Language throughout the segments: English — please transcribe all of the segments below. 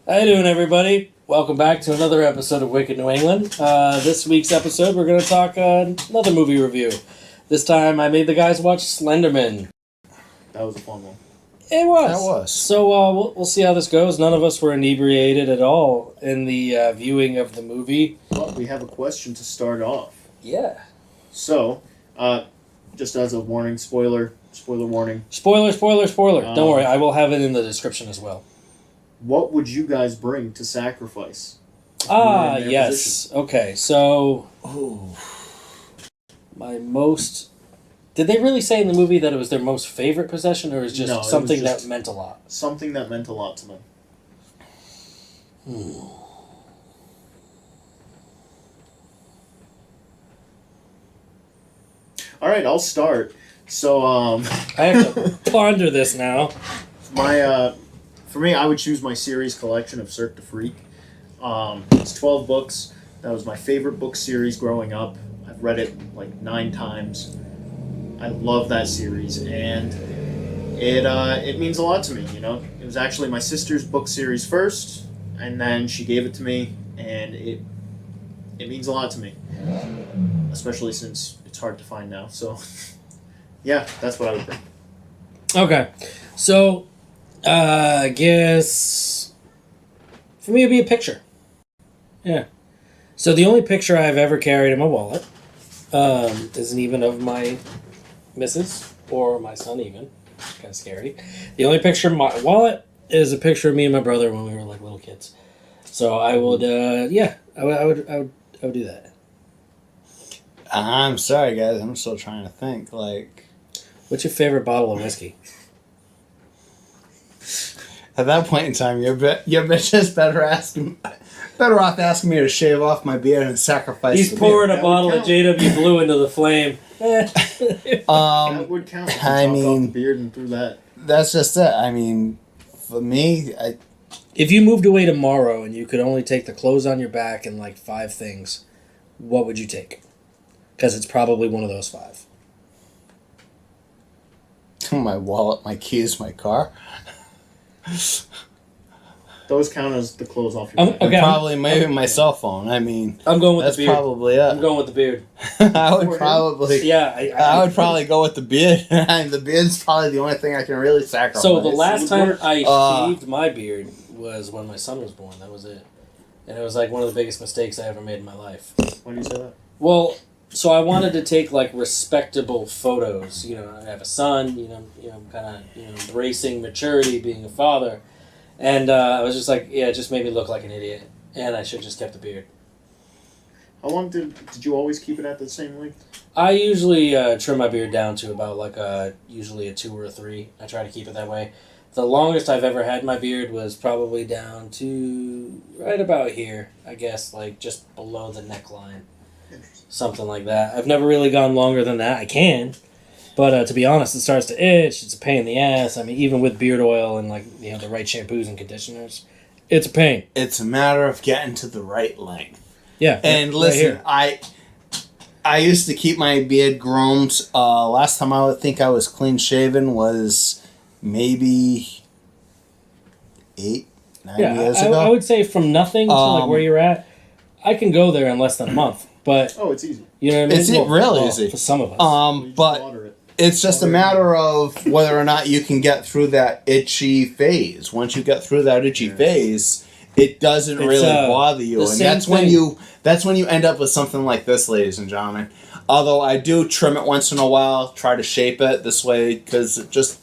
How you doing, everybody? Welcome back to another episode of Wicked New England. This week's episode, we're going to talk another movie review. This time, I made the guys watch Slenderman. That was a fun one. It was. That was. So we'll see how this goes. None of us were inebriated at all in the viewing of the movie. But we have a question to start off. Yeah. So, just as a warning, spoiler warning. Spoiler. Don't worry, I will have it in the description as well. What would you guys bring to sacrifice? if you were in their Yes. position? Okay, so... my most... Did they really say in the movie that it was their most favorite possession, or is just No, it was something just- that meant a lot? Something that meant a lot to them. All right, I'll start. So, I have to ponder this now. for me, I would choose my series collection of Cirque du Freak. It's 12 books. That was my favorite book series growing up. I've read it like 9 times. I love that series, and it means a lot to me. You know, it was actually my sister's book series first, and then she gave it to me, and it means a lot to me, especially since it's hard to find now. So, yeah, that's what I would bring. Okay, so I guess for me it'd be a picture. Yeah. So the only picture I've ever carried in my wallet isn't even of my missus or my son even. Kind of scary. The only picture in my wallet is a picture of me and my brother when we were like little kids. So I would, I would do that. I'm sorry, guys. I'm still trying to think. What's your favorite bottle of whiskey? At that point in time, your bitch is better off asking me to shave off my beard and sacrifice. He's the pouring beard. a bottle of JW Blue into the flame. That would count. If you I chopped off mean- the beard and threw that. That's just it. I mean, for me, If you moved away tomorrow and you could only take the clothes on your back and like 5 things, what would you take? Because it's probably one of those 5. my wallet, my keys, my car, Those count as the clothes off your back. Okay. and probably maybe my cell phone. I mean, I'm going with that's the beard. probably I'm it. going with the beard. I would For him? probably. Yeah, I would probably go with the beard. And the beard's probably the only thing I can really sacrifice. So the last would time work. I shaved my beard was when my son was born. That was it. And it was like one of the biggest mistakes I ever made in my life. Why do you say that? Well, so I wanted to take like respectable photos. You know, I have a son. Kind of embracing maturity, being a father, and I was just like, yeah, it just made me look like an idiot, and I should have just kept the beard. How long did you always keep it at the same length? I usually trim my beard down to about like usually a 2 or a 3. I try to keep it that way. The longest I've ever had my beard was probably down to right about here, I guess, like just below the neckline. Something like that. I've never really gone longer than that. I can. But to be honest, it starts to itch. It's a pain in the ass. I mean, even with beard oil and the right shampoos and conditioners, it's a pain. It's a matter of getting to the right length. Yeah. And right listen, here. I used to keep my beard groomed. Last time I would think I was clean shaven was maybe 8, 9 years ago. I would say from nothing to like where you're at, I can go there in less than a month. But Oh, it's easy. you know what I mean? It's real easy. For some of us. You just But water it. it's just a matter of whether or not you can get through that itchy phase. Once you get through that itchy phase, it doesn't It's, really bother you, the and same that's when you end up with something like this, ladies and gentlemen. Although I do trim it once in a while, try to shape it this way because it just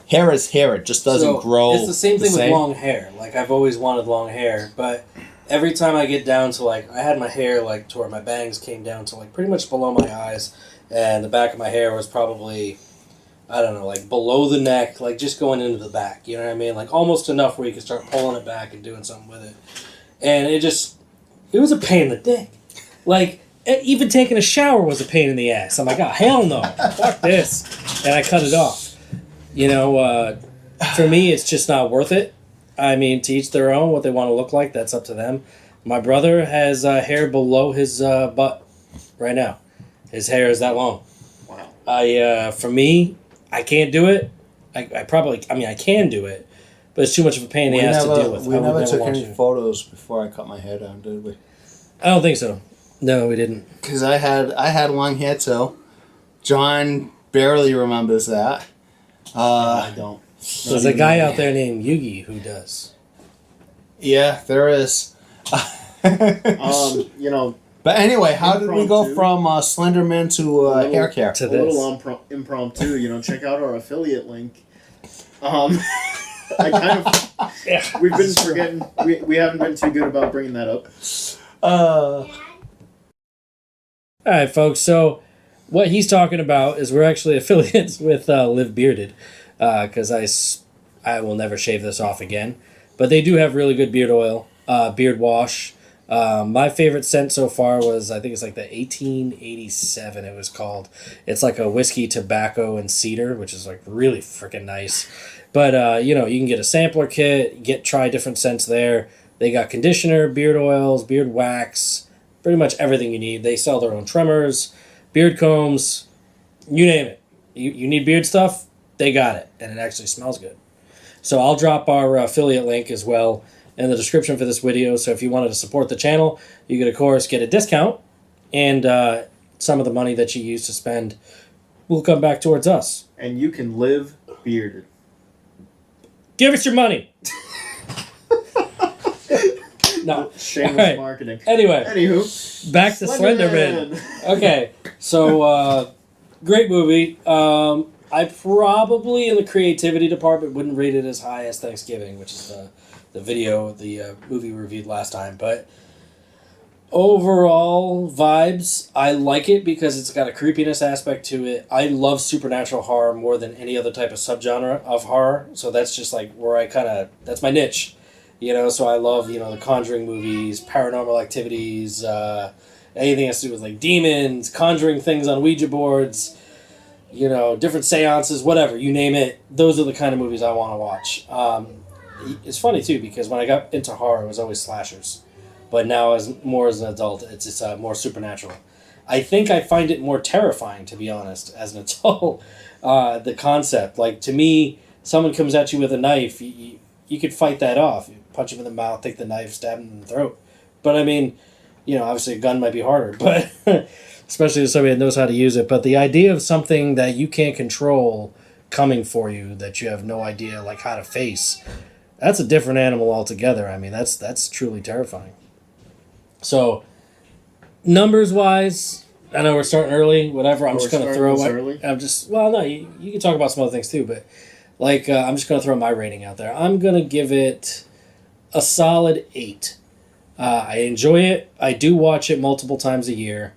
hair is hair. It just doesn't grow. It's the same thing with long hair. Like, I've always wanted long hair, but every time I get down to, like, I had my hair, like, to where my bangs came down to, like, pretty much below my eyes, and the back of my hair was probably, I don't know, like, below the neck, like, just going into the back, you know what I mean? Like, almost enough where you can start pulling it back and doing something with it. And it was a pain in the dick. Like, even taking a shower was a pain in the ass. I'm like, oh, hell no. Fuck this. And I cut it off. For me, it's just not worth it. I mean, to each their own. What they want to look like, that's up to them. My brother has hair below his butt right now. His hair is that long. Wow. For me, I can't do it. I can do it, but it's too much of a pain in the ass to deal with. We never took want any to. photos before I cut my hair down, did we? I don't think so. No, we didn't. Because I had long hair too. John barely remembers that. I don't. There's a guy out there named Yugi who does. Yeah, there is. You know, But anyway, how did we go Impromptu. from Slenderman to hair care? To a this. little impromptu. You know, check out our affiliate link. I kind of. Yeah. We've been forgetting. We haven't been too good about bringing that up. All right, folks. So what he's talking about is we're actually affiliates with Live Bearded, because I will never shave this off again. But they do have really good beard oil, beard wash. My favorite scent so far was, I think it's like the 1887 it was called. It's like a whiskey, tobacco, and cedar, which is like really freaking nice. But, you can get a sampler kit, try different scents there. They got conditioner, beard oils, beard wax, pretty much everything you need. They sell their own trimmers, beard combs, you name it. You need beard stuff, they got it. And it actually smells good. So I'll drop our affiliate link as well in the description for this video. So if you wanted to support the channel, you could, of course, get a discount. And some of the money that you use to spend will come back towards us. And you can live bearded. Give us your money. No. Shameless All right. marketing. Anyway, Anywho, back to Slenderman. Okay, so great movie. I probably, in the creativity department, wouldn't rate it as high as Thanksgiving, which is the movie we reviewed last time. But overall vibes, I like it because it's got a creepiness aspect to it. I love supernatural horror more than any other type of subgenre of horror. So that's just like where that's my niche. So I love, the Conjuring movies, paranormal activities, anything has to do with like demons, conjuring things on Ouija boards, different seances, whatever, you name it. Those are the kind of movies I want to watch. It's funny too, because when I got into horror, it was always slashers. But now as an adult, it's more supernatural. I think I find it more terrifying, to be honest, as an adult. The concept, like, to me, someone comes at you with a knife, you could fight that off. You punch him in the mouth, take the knife, stab him in the throat. But I mean, obviously a gun might be harder, but especially if somebody that knows how to use it. But the idea of something that you can't control coming for you, that you have no idea like how to face, that's a different animal altogether. I mean, that's truly terrifying. So, numbers wise, I know we're starting early, whatever. I'm just going to throw early. You can talk about some other things too, but I'm just going to throw my rating out there. I'm going to give it a solid 8. I enjoy it. I do watch it multiple times a year.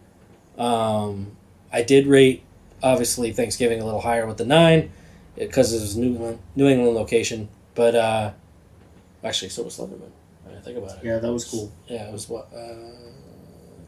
I did rate, obviously, Thanksgiving a little higher with the 9 because it was New England location. But actually, so was Slenderman. I didn't think about it. Yeah, that was cool. Yeah, it was what?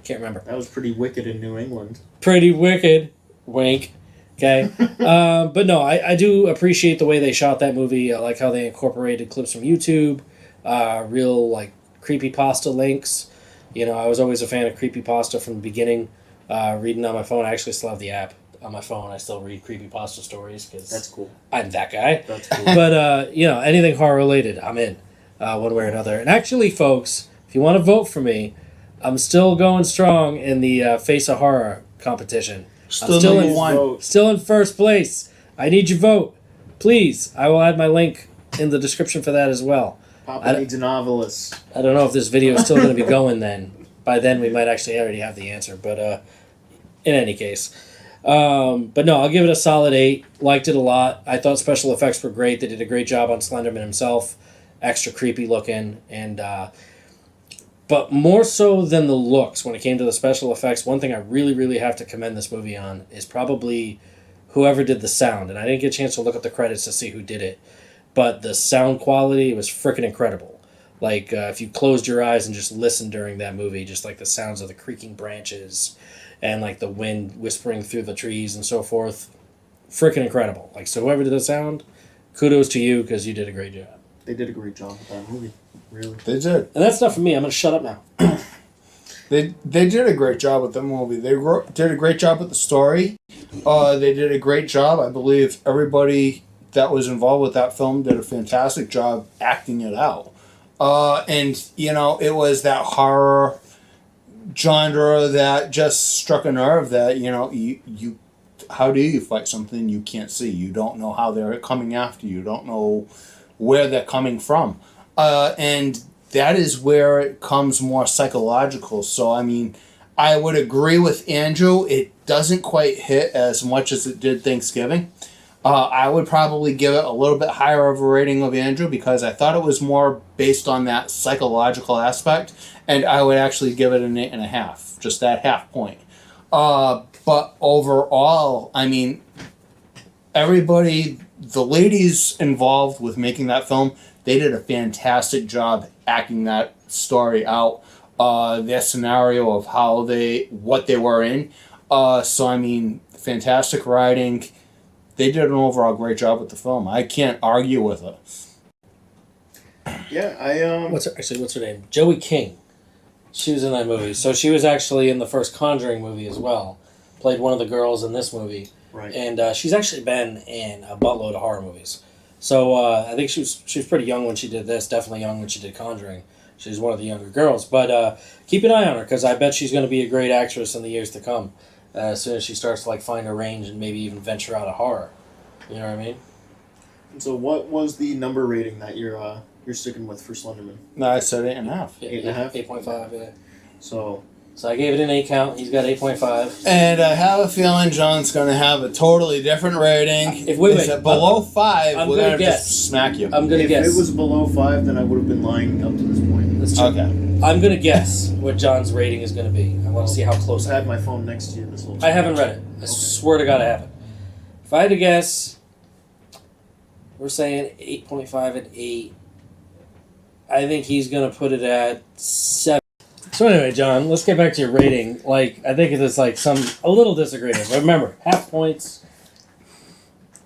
Can't remember. That was pretty wicked in New England. Pretty wicked. Wink. Okay. But no, I do appreciate the way they shot that movie. I like how they incorporated clips from YouTube, real like creepypasta links. I was always a fan of creepypasta from the beginning. Reading on my phone, I actually still have the app on my phone. I still read creepypasta stories because that's cool. I'm that guy. That's cool. But anything horror related, I'm in one way or another. And actually, folks, if you want to vote for me, I'm still going strong in the Face of Horror competition. Still number 1. Still in first place. I need your vote. Please. I will add my link in the description for that as well. Papa needs a novelist. I don't know if this video is still going to be going then. By then, we might actually already have the answer. But in any case. But no, I'll give it a solid 8. Liked it a lot. I thought special effects were great. They did a great job on Slenderman himself. Extra creepy looking. And but more so than the looks, when it came to the special effects, one thing I really, really have to commend this movie on is probably whoever did the sound. And I didn't get a chance to look up the credits to see who did it. But the sound quality was freaking incredible. Like, if you closed your eyes and just listened during that movie, just like the sounds of the creaking branches and like the wind whispering through the trees and so forth, freaking incredible. Like, so whoever did the sound, kudos to you because you did a great job. They did a great job with that movie. Really. They did. And that's not for me. I'm going to shut up now. They did a great job with the movie. They did a great job with the story. They did a great job. I believe everybody that was involved with that film did a fantastic job acting it out. And, you know, it was that horror genre that just struck a nerve that, you know, you how do you fight something you can't see? You don't know how they're coming after you. You don't know where they're coming from. And that is where it comes more psychological. So, I mean, I would agree with Andrew. It doesn't quite hit as much as it did Thanksgiving. I would probably give it a little bit higher of a rating of Andrew because I thought it was more based on that psychological aspect, and I would actually give it an 8.5, just that half point. But overall, I mean, everybody, the ladies involved with making that film, they did a fantastic job acting that story out, their scenario of what they were in. So I mean, fantastic writing. They did an overall great job with the film. I can't argue with it. Yeah, What's her name? Joey King. She was in that movie. So she was actually in the first Conjuring movie as well. Played one of the girls in this movie. Right. And she's actually been in a buttload of horror movies. So I think she was pretty young when she did this. Definitely young when she did Conjuring. She's one of the younger girls. But keep an eye on her because I bet she's going to be a great actress in the years to come. As soon as she starts to find her range and maybe even venture out of horror. You know what I mean? And so what was the number rating that you're sticking with for Slenderman? No, I said 8.5. 8.5? 8.5, yeah. So I gave it an 8 count. He's got 8.5. And I have a feeling John's going to have a totally different rating. If below 5, I'm we're gonna going to guess. just smack you. I'm going to if guess. it was below 5, then I would have been lying up to this point. That's true. Okay. I'm going to guess what John's rating is going to be. I want to see how close I had my phone next to you this whole time. I haven't read it. I swear to God I haven't. If I had to guess, we're saying 8.5 and 8. I think he's going to put it at 7. So anyway, John, let's get back to your rating. I think it's a little disagreement. But remember, half points.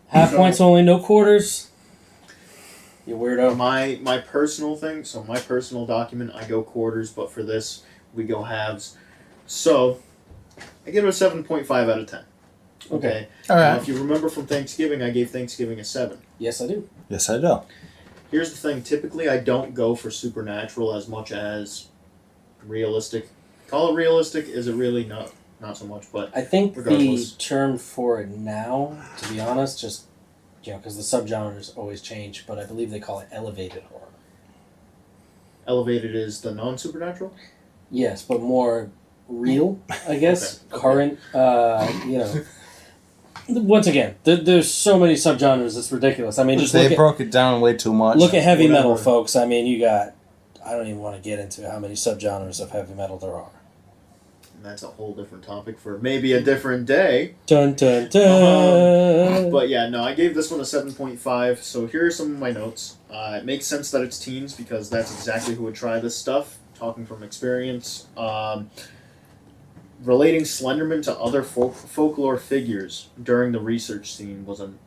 Half points only, no quarters. You weirdo. My personal thing, so my personal document, I go quarters, but for this, we go halves. So, I give it a 7.5 out of 10. Okay. All right. Now, if you remember from Thanksgiving, I gave Thanksgiving a 7. Yes, I do. Yes, I do. Here's the thing. Typically, I don't go for supernatural as much as realistic. Call it realistic. Is it really? Not so much, but I think regardless. the term for it now, to be honest, just, because the subgenres always change, but I believe they call it elevated horror. Elevated is the non-supernatural? Yes, but more real, I guess. Okay. Current, Once again, there's so many subgenres, it's ridiculous. I mean, just They broke it down way too much. look at heavy metal, Whatever. folks. I mean, you got, I don't even want to get into how many subgenres of heavy metal there are. And that's a whole different topic for maybe a different day. Dun, dun, dun. But yeah, no, I gave this one a 7.5. So here are some of my notes. It makes sense that it's teens because that's exactly who would try this stuff. Talking from experience. Relating Slenderman to other folklore figures during the research scene was an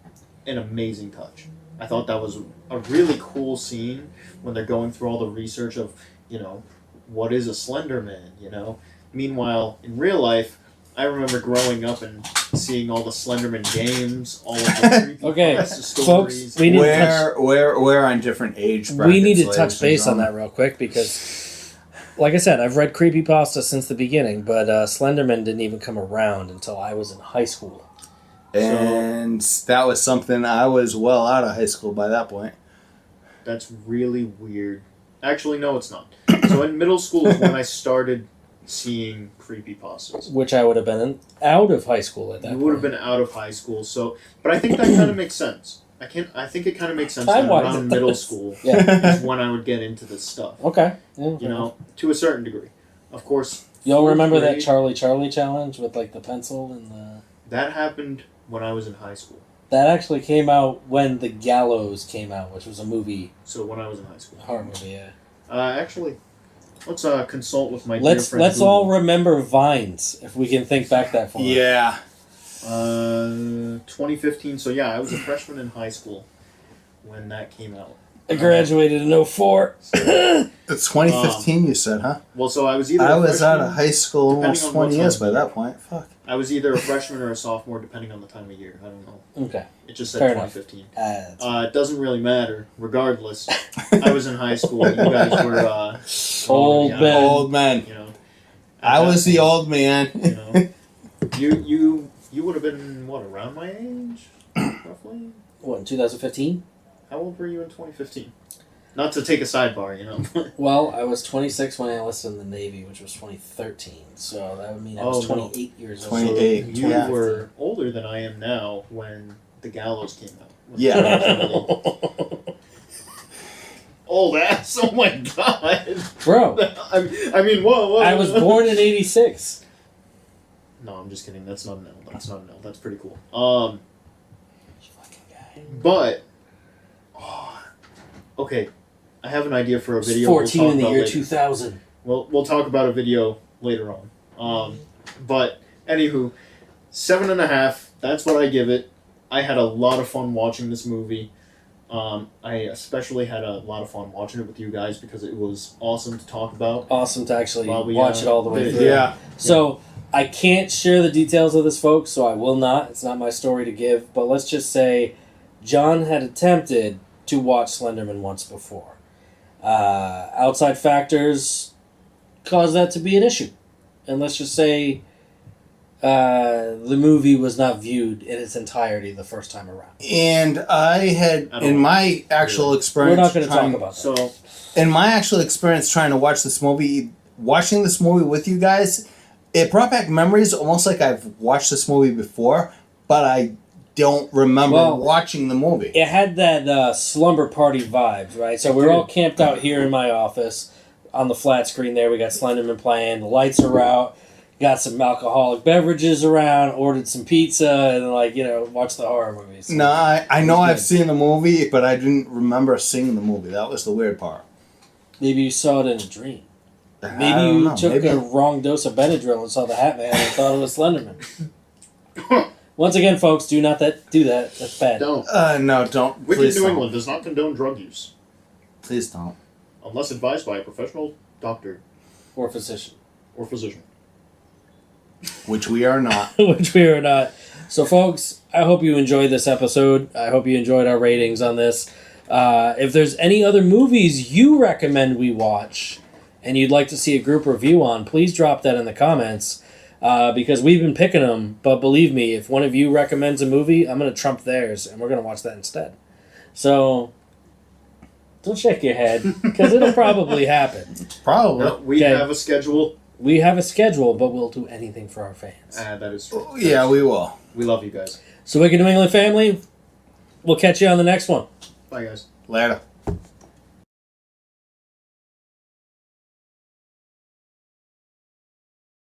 amazing touch. I thought that was a really cool scene when they're going through all the research of, what is a Slenderman, Meanwhile, in real life, I remember growing up and seeing all the Slenderman games, all of the Okay, stories. folks, we need to touch, we're on different age brackets. we need to ladies touch and base on gentlemen. that real quick because, like I said, I've read creepypasta since the beginning, but Slenderman didn't even come around until I was in high school. And that was something I was well out of high school by that point. That's really weird. Actually, no, it's not. So in middle school is when I started seeing creepypastas. Which I would have been out of high school at that You point. would have been out of high school, so but I think that kind of makes sense. I think it kind of makes sense that Time-wise, around it middle does. school Yeah. is when I would get into this stuff. Okay. Yeah, To a certain degree. Of course. Y'all remember fourth that grade, Charlie Charlie challenge with the pencil and the... That happened when I was in high school. That actually came out when The Gallows came out, which was a movie, So when I was in high school. horror movie, yeah. Actually, let's consult with my dear Let's friend Google. all remember Vines, if we can think back that far. Yeah. 2015. So yeah, I was a freshman in high school when that came out. I graduated in 04. It's 2015, you said, huh? Well, so I was either. I a was out freshman- of high school depending almost on what 20 years time. by that point. Fuck. I was either a freshman or a sophomore, depending on the time of year. I don't know. Okay. It just said Fair enough. 2015. It doesn't really matter. Regardless, I was in high school. You guys were Old yeah, men. Old man. You know, I was the old man. You know, you would have been what, around my age, roughly. What, in 2015? How old were you in 2015? Not to take a sidebar, you know. Well, I was 26 when I enlisted in the Navy, which was 2013. So that would mean I was 28 years old. 28. You Yeah. were older than I am now when The Gallows came out. Yeah. Old ass! Oh my god! Bro, I mean, whoa! I was born in 86. No, I'm just kidding. That's not an L. That's pretty cool. You fucking guy. But okay, I have an idea for a video. 14 we'll in the talk year about later. 2000. We'll talk about a video later on. But anywho, 7.5. That's what I give it. I had a lot of fun watching this movie. I especially had a lot of fun watching it with you guys because it was awesome to talk about. Awesome to actually While we, watch it all the way did- through. Yeah. So, I can't share the details of this, folks, so I will not. It's not my story to give. But let's just say John had attempted to watch Slenderman once before. Outside factors caused that to be an issue. And let's just say the movie was not viewed in its entirety the first time around. And I had, I don't in my actual We're experience, not going to talk about that. So in my actual experience trying to watch this movie, watching this movie with you guys, it brought back memories almost like I've watched this movie before, but I don't remember watching the movie. It had that slumber party vibes, right? So we're all camped out here in my office on the flat screen there. We got Slenderman playing. The lights are out. Got some alcoholic beverages around. Ordered some pizza and, watched the horror movies. No, I know It was I've good. seen the movie, but I didn't remember seeing the movie. That was the weird part. Maybe you saw it in a dream. I Maybe don't you know. took Maybe- a wrong dose of Benadryl and saw the Hat Man and thought it was Slenderman. Once again, folks, do not do that. That's bad. don't. No, don't. Wicked Please New don't. England does not condone drug use Please don't. unless advised by a professional doctor Or physician. or physician. Which we are not. Which we are not. So, folks, I hope you enjoyed this episode. I hope you enjoyed our ratings on this. If there's any other movies you recommend we watch and you'd like to see a group review on, please drop that in the comments because we've been picking them. But believe me, if one of you recommends a movie, I'm going to trump theirs and we're going to watch that instead. So, don't shake your head because it'll probably happen. Probably. No, we Okay. have a schedule. We have a schedule, but we'll do anything for our fans. That is true. Yeah, we will. We love you guys. So, Wicked New England family, we'll catch you on the next one. Bye, guys. Later.